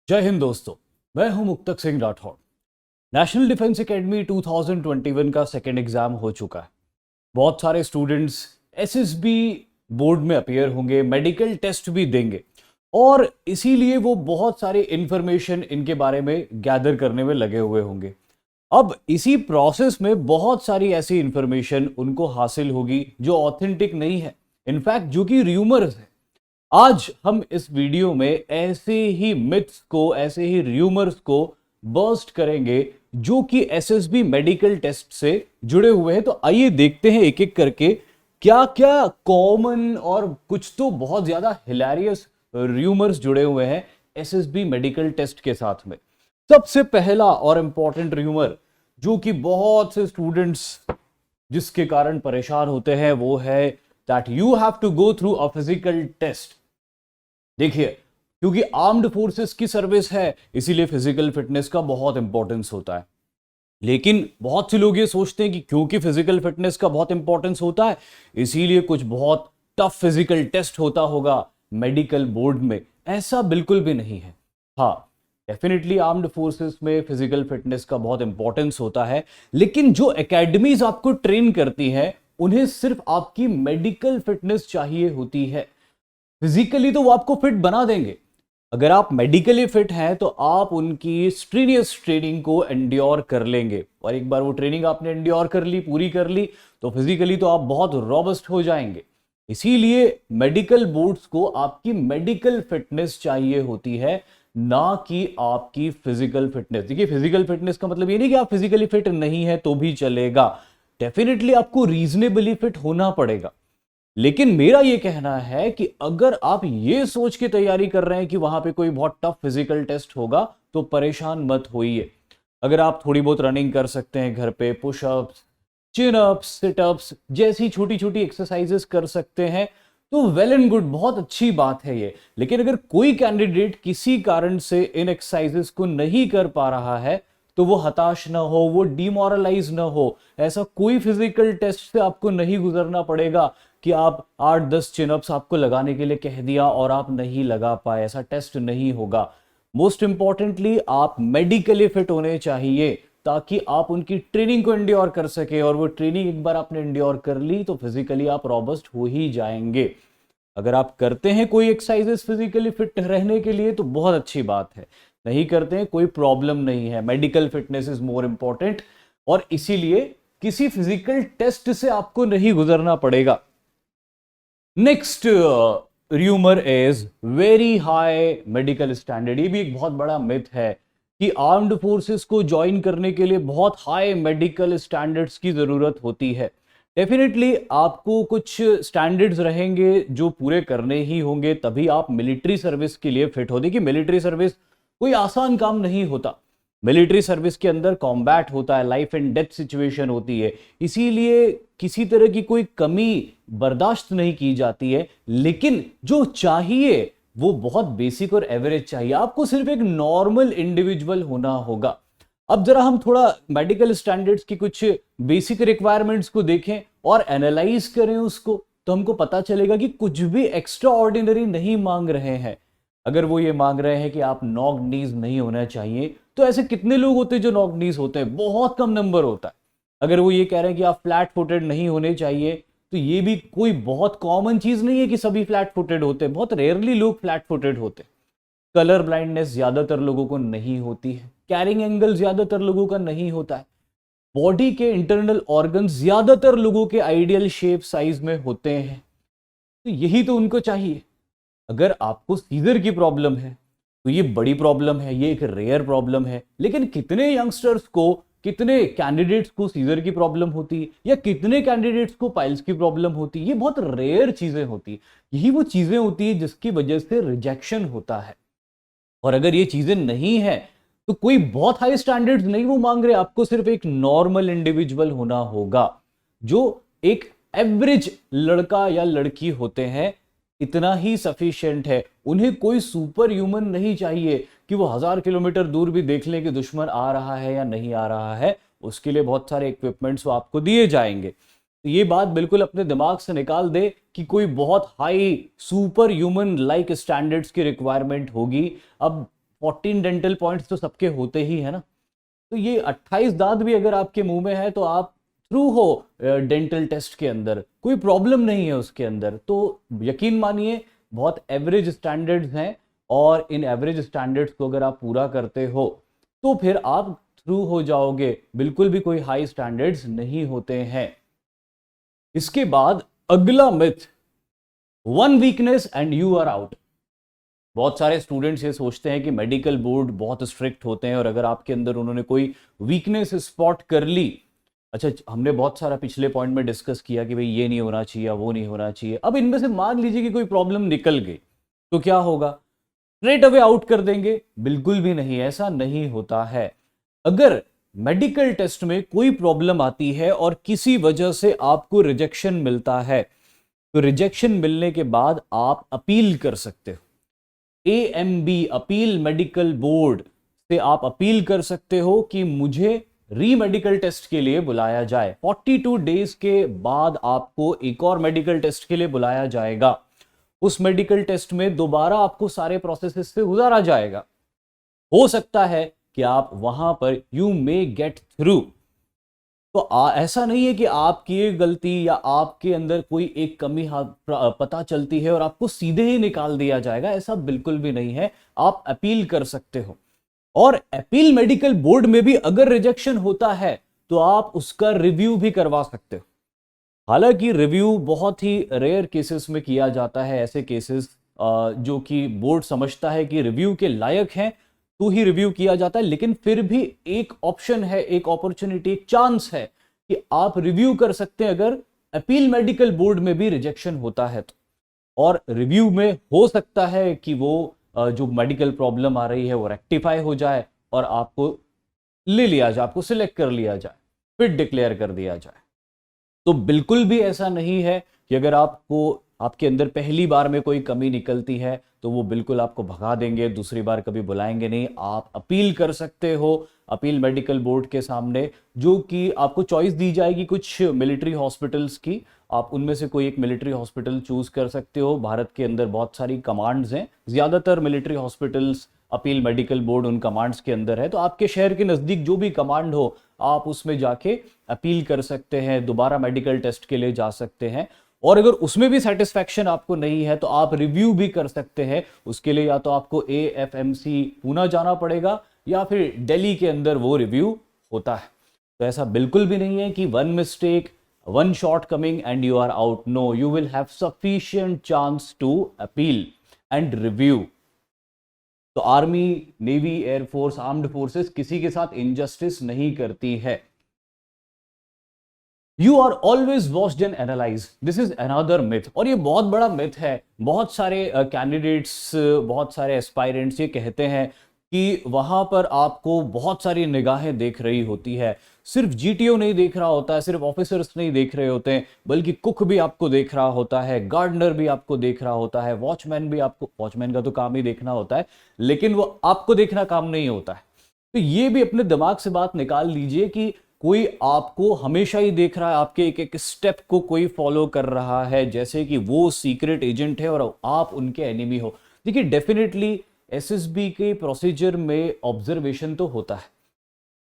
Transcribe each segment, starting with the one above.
जय हिंद दोस्तों, मैं हूं मुक्तक Singh Rathore. National defence academy 2021 का सेकेंड एग्जाम हो चुका है। बहुत सारे स्टूडेंट्स एसएसबी बोर्ड में अपीयर होंगे, मेडिकल टेस्ट भी देंगे और इसीलिए वो बहुत सारे इंफॉर्मेशन इनके बारे में गैदर करने में लगे हुए होंगे। अब इसी प्रोसेस में बहुत सारी ऐसी इंफॉर्मेशन उनको हासिल होगी जो ऑथेंटिक नहीं है, इनफैक्ट जो कि र्यूमर्स है। आज हम इस वीडियो में ऐसे ही मिथ्स को, ऐसे ही र्यूमर्स को बर्स्ट करेंगे जो कि एसएसबी मेडिकल टेस्ट से जुड़े हुए हैं। तो आइए देखते हैं एक एक करके क्या क्या कॉमन और कुछ तो बहुत ज्यादा हिलेरियस र्यूमर्स जुड़े हुए हैं एसएसबी मेडिकल टेस्ट के साथ में। सबसे पहला और इंपॉर्टेंट र्यूमर जो कि बहुत से स्टूडेंट्स जिसके कारण परेशान होते हैं वो है that you have to go through a physical test. देखिए, क्योंकि आर्म्ड फोर्सेस की सर्विस है इसीलिए फिजिकल फिटनेस का बहुत इंपॉर्टेंस होता है। लेकिन बहुत से लोग ये सोचते हैं कि क्योंकि फिजिकल फिटनेस का बहुत इंपॉर्टेंस होता है इसीलिए कुछ बहुत टफ फिजिकल टेस्ट होता होगा मेडिकल बोर्ड में। ऐसा बिल्कुल भी नहीं है। हाँ, डेफिनेटली आर्म्ड फोर्सेस में फिजिकल फिटनेस का बहुत इंपॉर्टेंस होता है, लेकिन जो एकेडमीज आपको ट्रेन करती हैं उन्हें सिर्फ आपकी मेडिकल फिटनेस चाहिए होती है। फिजिकली तो वो आपको फिट बना देंगे। अगर आप मेडिकली फिट हैं तो आप उनकी स्ट्रीनियस ट्रेनिंग को एंड्योर कर लेंगे और एक बार वो ट्रेनिंग आपने एंड्योर कर ली, पूरी कर ली, तो फिजिकली तो आप बहुत रोबस्ट हो जाएंगे। इसीलिए मेडिकल बोर्ड्स को आपकी मेडिकल फिटनेस चाहिए होती है, ना कि आपकी फिजिकल फिटनेस। देखिए, फिजिकल फिटनेस का मतलब ये नहीं कि आप फिजिकली फिट नहीं है तो भी चलेगा। डेफिनेटली आपको रीजनेबली फिट होना पड़ेगा। लेकिन मेरा यह कहना है कि अगर आप ये सोच के तैयारी कर रहे हैं कि वहां पे कोई बहुत टफ फिजिकल टेस्ट होगा तो परेशान मत होइए। अगर आप थोड़ी बहुत रनिंग कर सकते हैं घर पे, पुशअप्स, चिन अप्स, सिटअप्स जैसी छोटी छोटी एक्सरसाइजेस कर सकते हैं तो वेल एंड गुड, बहुत अच्छी बात है ये। लेकिन अगर कोई कैंडिडेट किसी कारण से इन एक्सरसाइजेस को नहीं कर पा रहा है तो वो हताश ना हो, वो डिमोरलाइज ना हो। ऐसा कोई फिजिकल टेस्ट से आपको नहीं गुजरना पड़ेगा कि आप 8-10 चिनअप्स आपको लगाने के लिए कह दिया और आप नहीं लगा पाए। ऐसा टेस्ट नहीं होगा। मोस्ट इंपॉर्टेंटली आप मेडिकली फिट होने चाहिए ताकि आप उनकी ट्रेनिंग को एंड्योर कर सके, और वो ट्रेनिंग एक बार आपने एंड्योर कर ली तो फिजिकली आप रॉबस्ट हो ही जाएंगे। अगर आप करते हैं कोई एक्सरसाइजेस फिजिकली फिट रहने के लिए तो बहुत अच्छी बात है, नहीं करते हैं कोई प्रॉब्लम नहीं है। Medical fitness is more important और इसीलिए किसी फिजिकल टेस्ट से आपको नहीं गुजरना पड़ेगा। Next rumour is very high medical standard. ये भी एक बहुत बड़ा मिथ है कि आर्म्ड फोर्सेस को ज्वाइन करने के लिए बहुत हाई मेडिकल स्टैंडर्ड्स की जरूरत होती है। डेफिनेटली आपको कुछ स्टैंडर्ड्स रहेंगे जो पूरे करने ही होंगे तभी आप मिलिट्री सर्विस के लिए फिट हो। देखिए, मिलिट्री सर्विस कोई आसान काम नहीं होता। मिलिट्री सर्विस के अंदर कॉम्बैट होता है, लाइफ एंड डेथ सिचुएशन होती है, इसीलिए किसी तरह की कोई कमी बर्दाश्त नहीं की जाती है। लेकिन जो चाहिए वो बहुत बेसिक और एवरेज चाहिए। आपको सिर्फ एक नॉर्मल इंडिविजुअल होना होगा। अब जरा हम थोड़ा मेडिकल स्टैंडर्ड्स की कुछ बेसिक रिक्वायरमेंट्स को देखें और एनालाइज करें उसको, तो हमको पता चलेगा कि कुछ भी एक्स्ट्रा ऑर्डिनरी नहीं मांग रहे हैं। अगर वो ये मांग रहे हैं कि आप नॉक नीज नहीं होना चाहिए, तो ऐसे कितने लोग होते हैं जो नॉक नीज होते हैं? बहुत कम नंबर होता है। अगर वो ये कह रहे हैं कि आप फ्लैट फुटेड नहीं होने चाहिए, तो ये भी कोई बहुत कॉमन चीज नहीं है कि सभी फ्लैट फुटेड होते हैं। बहुत रेयरली लोग फ्लैट फुटेड होते हैं। कलर ब्लाइंडनेस ज्यादातर लोगों को नहीं होती है। कैरिंग एंगल ज्यादातर लोगों का नहीं होता है। बॉडी के इंटरनल ऑर्गन ज्यादातर लोगों के आइडियल शेप साइज में होते हैं। तो यही तो उनको चाहिए। अगर आपको सीजर की प्रॉब्लम है तो ये बड़ी प्रॉब्लम है, ये एक रेयर प्रॉब्लम है। लेकिन कितने यंगस्टर्स को, कितने कैंडिडेट्स को सीजर की प्रॉब्लम होती है या कितने कैंडिडेट्स को पाइल्स की प्रॉब्लम होती है? ये बहुत रेयर चीजें होती है। यही वो चीजें होती है जिसकी वजह से रिजेक्शन होता है। और अगर ये चीजें नहीं है तो कोई बहुत हाई स्टैंडर्ड्स नहीं वो मांग रहे, आपको सिर्फ एक नॉर्मल इंडिविजुअल होना होगा जो एक एवरेज लड़का या लड़की होते हैं। इतना ही सफिशिएंट है। उन्हें कोई सुपर ह्यूमन नहीं चाहिए कि वो 1000 किलोमीटर दूर भी देख लें कि दुश्मन आ रहा है या नहीं आ रहा है। उसके लिए बहुत सारे इक्विपमेंट्स आपको दिए जाएंगे। तो ये बात बिल्कुल अपने दिमाग से निकाल दे कि कोई बहुत high super human like standards की रिक्वायरमेंट होगी। अब 14 डेंटल पॉइंट्स तो सबके होते ही है ना। तो ये 28 दांत भी अगर आपके मुंह में है तो आप थ्रू हो डेंटल टेस्ट के अंदर, कोई प्रॉब्लम नहीं है उसके अंदर। तो यकीन मानिए बहुत एवरेज स्टैंडर्ड्स हैं, और इन एवरेज स्टैंडर्ड्स को अगर आप पूरा करते हो तो फिर आप थ्रू हो जाओगे, बिल्कुल भी कोई हाई स्टैंडर्ड्स नहीं होते हैं। इसके बाद अगला myth, one weakness and you are out. बहुत सारे स्टूडेंट्स ये सोचते हैं कि मेडिकल बोर्ड बहुत स्ट्रिक्ट होते हैं, और अगर आपके अंदर उन्होंने कोई वीकनेस स्पॉट कर ली, अच्छा हमने बहुत सारा पिछले पॉइंट में डिस्कस किया कि भाई ये नहीं होना चाहिए, वो नहीं होना चाहिए, अब इनमें से मान लीजिए कि कोई प्रॉब्लम निकल गई तो क्या होगा, स्ट्रेट अवे आउट कर देंगे? बिल्कुल भी नहीं, ऐसा नहीं होता है। अगर मेडिकल टेस्ट में कोई प्रॉब्लम आती है और किसी वजह से आपको रिजेक्शन मिलता है, तो रिजेक्शन मिलने के बाद आप अपील कर सकते हो। AMB, अपील मेडिकल बोर्ड से आप अपील कर सकते हो कि मुझे री मेडिकल टेस्ट के लिए बुलाया जाए। 42 डेज के बाद आपको एक और मेडिकल टेस्ट के लिए बुलाया जाएगा। उस मेडिकल टेस्ट में दोबारा आपको सारे प्रोसेसेस से गुजारा जाएगा। हो सकता है कि आप वहां पर यू मे गेट थ्रू। तो ऐसा नहीं है कि आपकी एक गलती या आपके अंदर कोई एक कमी पता चलती है और आपको सीधे ही निकाल दिया जाएगा, ऐसा बिल्कुल भी नहीं है। आप अपील कर सकते हो, और अपील मेडिकल बोर्ड में भी अगर रिजेक्शन होता है तो आप उसका रिव्यू भी करवा सकते हो। हालांकि रिव्यू बहुत ही रेयर केसेस में किया जाता है, ऐसे केसेस जो कि बोर्ड समझता है कि रिव्यू के लायक हैं तो ही रिव्यू किया जाता है, लेकिन फिर भी एक ऑप्शन है, एक अपॉर्चुनिटी, एक चांस है कि आप रिव्यू कर सकते हैं अगर अपील मेडिकल बोर्ड में भी रिजेक्शन होता है तो। और रिव्यू में हो सकता है कि वो जो मेडिकल प्रॉब्लम आ रही है वो रेक्टिफाई हो जाए और आपको ले लिया जाए, आपको सिलेक्ट कर लिया जाए, फिर डिक्लेयर कर दिया जाए। तो बिल्कुल भी ऐसा नहीं है कि अगर आपको आपके अंदर पहली बार में कोई कमी निकलती है तो वो बिल्कुल आपको भगा देंगे, दूसरी बार कभी बुलाएंगे नहीं। आप अपील कर सकते हो अपील मेडिकल बोर्ड के सामने, जो कि आपको चॉइस दी जाएगी कुछ मिलिट्री हॉस्पिटल्स की। आप उनमें से कोई एक मिलिट्री हॉस्पिटल चूज कर सकते हो। भारत के अंदर बहुत सारी कमांड्स हैं, ज्यादातर military hospitals appeal medical board उन कमांड्स के अंदर है। तो आपके शहर के नजदीक जो भी कमांड हो आप उसमें जाके अपील कर सकते हैं, दोबारा मेडिकल टेस्ट के लिए जा सकते हैं। और अगर उसमें भी सेटिस्फैक्शन आपको नहीं है तो आप रिव्यू भी कर सकते हैं। उसके लिए या तो आपको AFMC पूना जाना पड़ेगा या फिर दिल्ली के अंदर वो रिव्यू होता है। तो ऐसा बिल्कुल भी नहीं है कि one mistake, one short coming and you are out. No, you will have sufficient chance to appeal and review. तो army, navy, air force, armed forces किसी के साथ इनजस्टिस नहीं करती है। You are always watched and analyse, this is another myth, और ये बहुत बड़ा मिथ है। बहुत सारे कैंडिडेट्स, बहुत सारे एस्पायरेंट्स ये कहते हैं कि वहां पर आपको बहुत सारी निगाहें देख रही होती है। सिर्फ GTO नहीं देख रहा होता है, सिर्फ ऑफिसर्स नहीं देख रहे होते हैं, बल्कि कुक भी आपको देख रहा होता है, गार्डनर भी आपको देख रहा होता है, वॉचमैन भी आपको, वॉचमैन का तो काम ही देखना होता है, लेकिन वो आपको देखना काम नहीं होता है। तो ये भी अपने दिमाग से बात निकाल लीजिए कि कोई आपको हमेशा ही देख रहा है, आपके एक एक स्टेप को कोई फॉलो कर रहा है, जैसे कि वो सीक्रेट एजेंट है और आप उनके एनिमी हो। देखिए डेफिनेटली SSB के प्रोसीजर में ऑब्जर्वेशन तो होता है,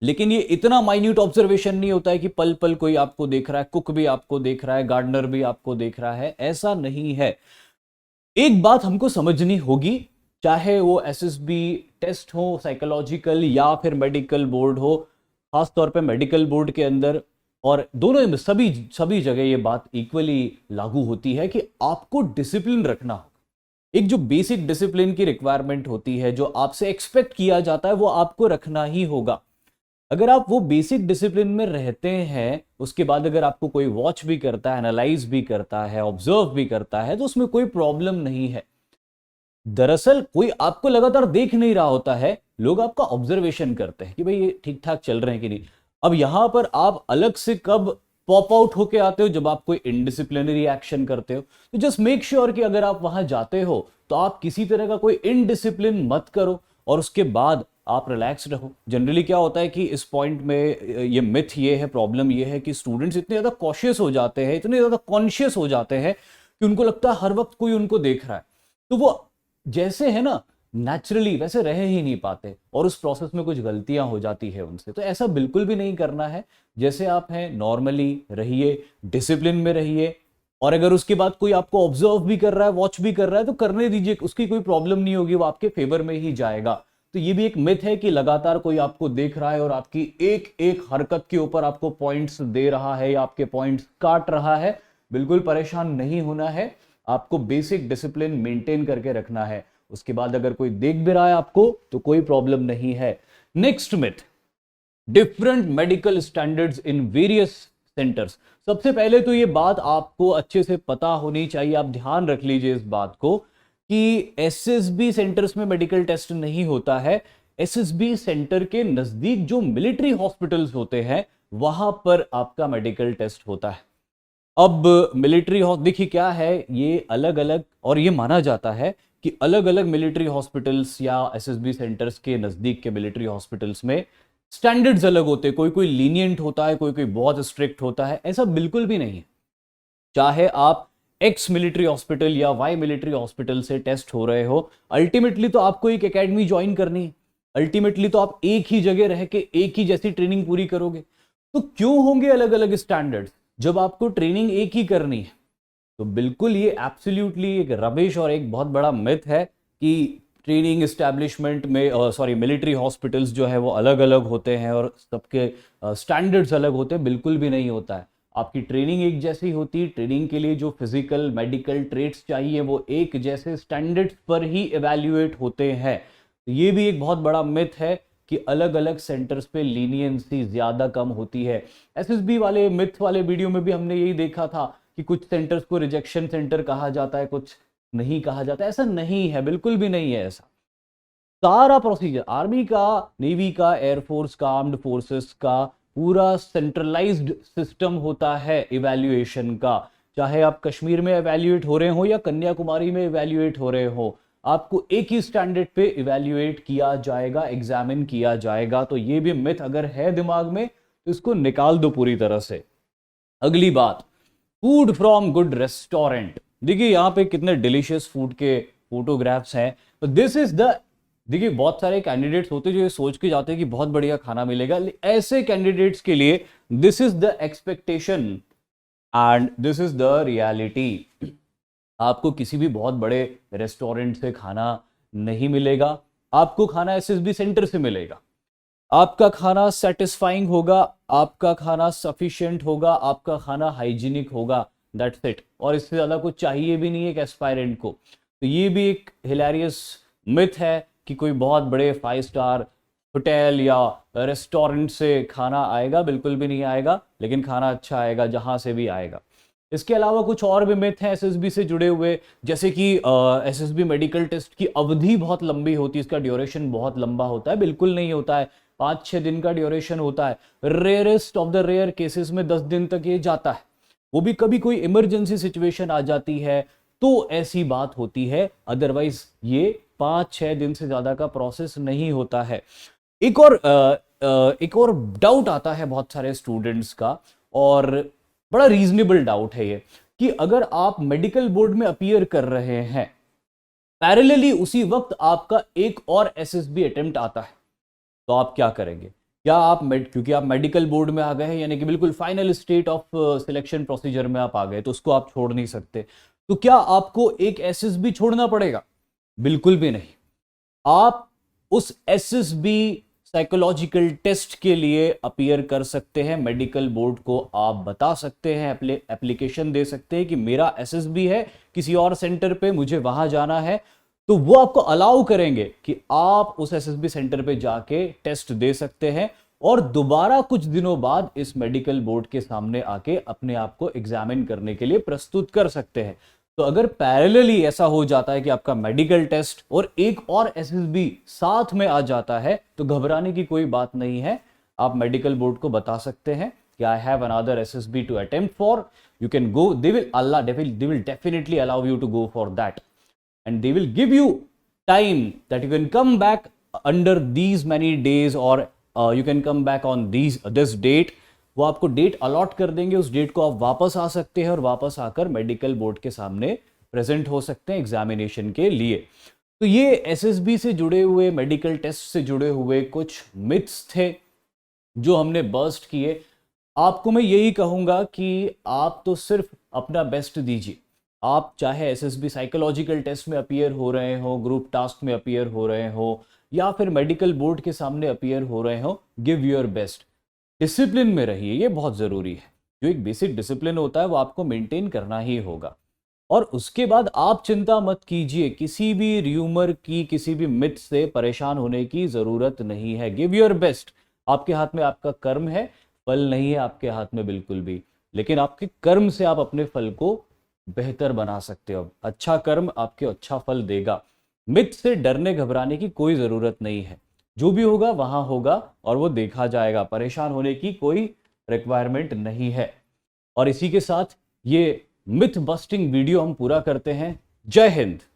लेकिन ये इतना माइन्यूट ऑब्जर्वेशन नहीं होता है कि पल पल कोई आपको देख रहा है, कुक भी आपको देख रहा है, गार्डनर भी आपको देख रहा है, ऐसा नहीं है। एक बात हमको समझनी होगी, चाहे वो SSB टेस्ट हो, साइकोलॉजिकल या फिर मेडिकल बोर्ड हो, खासतौर पे मेडिकल बोर्ड के अंदर, और दोनों में सभी जगह ये बात इक्वली लागू होती है कि आपको डिसिप्लिन रखना होगा। एक जो बेसिक डिसिप्लिन की रिक्वायरमेंट होती है, जो आपसे एक्सपेक्ट किया जाता है, वो आपको रखना ही होगा। अगर आप वो बेसिक डिसिप्लिन में रहते हैं, उसके बाद अगर आपको कोई वॉच भी करता है, एनालाइज भी करता है, ऑब्जर्व भी करता है, तो उसमें कोई प्रॉब्लम नहीं है। दरअसल कोई आपको लगातार देख नहीं रहा होता है, लोग आपका ऑब्जर्वेशन करते हैं कि भाई ये ठीक ठाक चल रहे हैं कि नहीं। अब यहां पर आप अलग से कब पॉप आउट होके आते हो, जब आप कोई इनडिसिप्लिनरी एक्शन करते हो। तो जस्ट मेक श्योर कि अगर आप वहां जाते हो तो आप किसी तरह का कोई इनडिसिप्लिन मत करो, और उसके बाद आप रिलैक्स रहो। जनरली क्या होता है कि इस पॉइंट में ये मिथ ये है, प्रॉब्लम ये है कि स्टूडेंट्स इतने ज्यादा कॉशियस हो जाते हैं, इतने ज्यादा कॉन्शियस हो जाते हैं कि उनको लगता है हर वक्त कोई उनको देख रहा है। तो वो जैसे है ना नेचुरली वैसे रह ही नहीं पाते और उस प्रोसेस में कुछ गलतियां हो जाती है उनसे। तो ऐसा बिल्कुल भी नहीं करना है। जैसे आप हैं नॉर्मली रहिए, डिसिप्लिन में रहिए, और अगर उसके बाद कोई आपको ऑब्जर्व भी कर रहा है, वॉच भी कर रहा है, तो करने दीजिए, उसकी कोई प्रॉब्लम नहीं होगी, वो आपके फेवर में ही जाएगा। तो ये भी एक मिथ है कि लगातार कोई आपको देख रहा है और आपकी एक एक हरकत के ऊपर आपको पॉइंट्स दे रहा है या आपके पॉइंट्स काट रहा है। बिल्कुल परेशान नहीं होना है, आपको बेसिक डिसिप्लिन मेंटेन करके रखना है। उसके बाद अगर कोई देख भी रहा है आपको तो कोई प्रॉब्लम नहीं है। Next myth, different medical standards in various centres. सबसे पहले तो ये बात आपको अच्छे से पता होनी चाहिए, आप ध्यान रख लीजिए इस बात को कि एसएसबी सेंटर्स में मेडिकल टेस्ट नहीं होता है। एसएसबी सेंटर के नजदीक जो मिलिट्री हॉस्पिटल्स होते हैं वहां पर आपका मेडिकल टेस्ट होता है। अब मिलिट्री देखिए क्या है, ये अलग अलग, और ये माना जाता है कि अलग अलग मिलिट्री हॉस्पिटल्स या एसएसबी सेंटर्स के नजदीक के मिलिट्री हॉस्पिटल्स में स्टैंडर्ड्स अलग होते हैं। कोई कोई लीनियंट होता है, कोई कोई बहुत स्ट्रिक्ट होता है। ऐसा बिल्कुल भी नहीं है। चाहे आप एक्स मिलिट्री हॉस्पिटल या वाई मिलिट्री हॉस्पिटल से टेस्ट हो रहे हो, अल्टीमेटली तो आपको एक एकेडमी ज्वाइन करनी है। अल्टीमेटली तो आप एक ही जगह रह के एक ही जैसी ट्रेनिंग पूरी करोगे। तो क्यों होंगे अलग अलग स्टैंडर्ड्स जब आपको ट्रेनिंग एक ही करनी है? तो बिल्कुल ये एब्सोल्युटली एक रबिश और एक बहुत बड़ा मिथ है कि ट्रेनिंग एस्टैब्लिशमेंट में मिलिट्री हॉस्पिटल्स जो है वो अलग अलग होते हैं और सबके स्टैंडर्ड्स अलग होते हैं। बिल्कुल भी नहीं होता है। आपकी ट्रेनिंग एक जैसी होती है। ट्रेनिंग के लिए जो फिजिकल मेडिकल ट्रेट्स चाहिए वो एक जैसे स्टैंडर्ड्स पर ही इवैल्यूएट होते हैं। तो ये भी एक बहुत बड़ा मिथ है कि अलग अलग सेंटर्स पे लीनियंसी ज्यादा कम होती है। एसएसबी वाले मिथ वाले वीडियो में भी हमने यही देखा था कि कुछ सेंटर्स को रिजेक्शन सेंटर कहा जाता है, कुछ नहीं कहा जाता। ऐसा नहीं है, बिल्कुल भी नहीं है ऐसा। सारा प्रोसीजर आर्मी का, नेवी का, एयरफोर्स का, आर्म्ड फोर्सेस का पूरा सेंट्रलाइज्ड सिस्टम होता है इवैल्यूएशन का। चाहे आप कश्मीर में इवैल्यूएट हो रहे हो या कन्याकुमारी में इवैल्यूएट हो रहे हो, आपको एक ही स्टैंडर्ड पे इवैल्यूएट किया जाएगा, एग्जामिन किया जाएगा। तो ये भी मिथ अगर है दिमाग में तो इसको निकाल दो पूरी तरह से। अगली बात, फूड फ्रॉम गुड रेस्टोरेंट। देखिए यहां पे कितने डिलीशियस फूड के फोटोग्राफ्स हैं। तो दिस इज द, देखिए बहुत सारे कैंडिडेट्स होते हैं जो ये सोच के जाते हैं कि बहुत बढ़िया खाना मिलेगा। ऐसे कैंडिडेट्स के लिए this is the expectation and this is the reality. आपको किसी भी बहुत बड़े रेस्टोरेंट से खाना नहीं मिलेगा, आपको खाना एसएसबी सेंटर से मिलेगा। आपका खाना सेटिस्फाइंग होगा, आपका खाना सफिशिएंट होगा, आपका खाना हाइजीनिक होगा, दैट्स इट। और इससे ज्यादा कुछ चाहिए भी नहीं एक एस्पायरेंट को। तो ये भी एक हिलेरियस मिथ है कि कोई बहुत बड़े 5 स्टार होटल या रेस्टोरेंट से खाना आएगा। बिल्कुल भी नहीं आएगा, लेकिन खाना अच्छा आएगा जहां से भी आएगा। इसके अलावा कुछ और भी मिथ हैं एसएसबी से जुड़े हुए, जैसे कि एसएसबी मेडिकल टेस्ट की अवधि बहुत लंबी होती है, इसका ड्यूरेशन बहुत लंबा होता है। बिल्कुल नहीं होता है, 5-6 दिन का ड्यूरेशन होता है। Rarest of the rare cases में 10 दिन तक ये जाता है। वो भी कभी कोई इमरजेंसी सिचुएशन आ जाती है तो ऐसी बात होती है, अदरवाइज ये 5-6 दिन से ज्यादा का प्रोसेस नहीं होता है। एक और डाउट आता है बहुत सारे स्टूडेंट्स का, और बड़ा रीजनेबल डाउट है ये, कि अगर आप मेडिकल बोर्ड में अपीयर कर रहे हैं, पैरेलली उसी वक्त आपका एक और एसएसबी अटेम्प्ट आता है, तो आप क्या करेंगे? क्या आप क्योंकि आप मेडिकल बोर्ड में आ गए हैं, यानी कि बिल्कुल final state of selection procedure में आप आ गए, तो उसको आप छोड़ नहीं सकते। तो क्या आपको एक एसएसबी छोड़ना पड़ेगा? बिल्कुल भी नहीं। आप उस एसएसबी साइकोलॉजिकल टेस्ट के लिए अपीयर कर सकते हैं। मेडिकल बोर्ड को आप बता सकते हैं, एप्लीकेशन दे सकते हैं कि मेरा एसएसबी है किसी और सेंटर पे, मुझे वहां जाना है। तो वो आपको अलाउ करेंगे कि आप उस एसएसबी सेंटर पे जाके टेस्ट दे सकते हैं और दोबारा कुछ दिनों बाद इस मेडिकल बोर्ड के सामने आके अपने आप को एग्जामिन करने के लिए प्रस्तुत कर सकते हैं। तो अगर पैरेलली ऐसा हो जाता है कि आपका मेडिकल टेस्ट और एक और एसएसबी साथ में आ जाता है, तो घबराने की कोई बात नहीं है। आप मेडिकल बोर्ड को बता सकते हैं कि I have another SSB to attempt for, you can go, they will definitely allow you to go for that and they will give you time that you can come back under these many days or you can come back on this date। वो आपको date allot कर देंगे, उस date को आप वापस आ सकते हैं और वापस आकर मेडिकल बोर्ड के सामने प्रेजेंट हो सकते हैं एग्जामिनेशन के लिए। तो ये एसएसबी से जुड़े हुए, मेडिकल टेस्ट से जुड़े हुए कुछ मिथ्स थे जो हमने बर्स्ट किए। आपको मैं यही कहूंगा कि आप तो सिर्फ अपना बेस्ट दीजिए। आप चाहे एसएसबी साइकोलॉजिकल टेस्ट में अपीयर हो रहे हो, ग्रुप टास्क में अपीयर हो रहे हो, या फिर मेडिकल बोर्ड के सामने अपीयर हो रहे हो, गिव योर बेस्ट। डिसिप्लिन में रहिए, ये बहुत ज़रूरी है। जो एक बेसिक डिसिप्लिन होता है वो आपको मेंटेन करना ही होगा। और उसके बाद आप चिंता मत कीजिए, किसी भी र्यूमर की, किसी भी मिथ से परेशान होने की ज़रूरत नहीं है। Give your best. आपके हाथ में आपका कर्म है, फल नहीं है आपके हाथ में बिल्कुल भी, लेकिन आपके कर्म से आप अपने फल को बेहतर बना सकते हो। अच्छा कर्म आपके अच्छा फल देगा। मिथ से डरने घबराने की कोई ज़रूरत नहीं है। जो भी होगा वहां होगा और वो देखा जाएगा। परेशान होने की कोई रिक्वायरमेंट नहीं है। और इसी के साथ ये मिथ बस्टिंग वीडियो हम पूरा करते हैं। जय हिंद।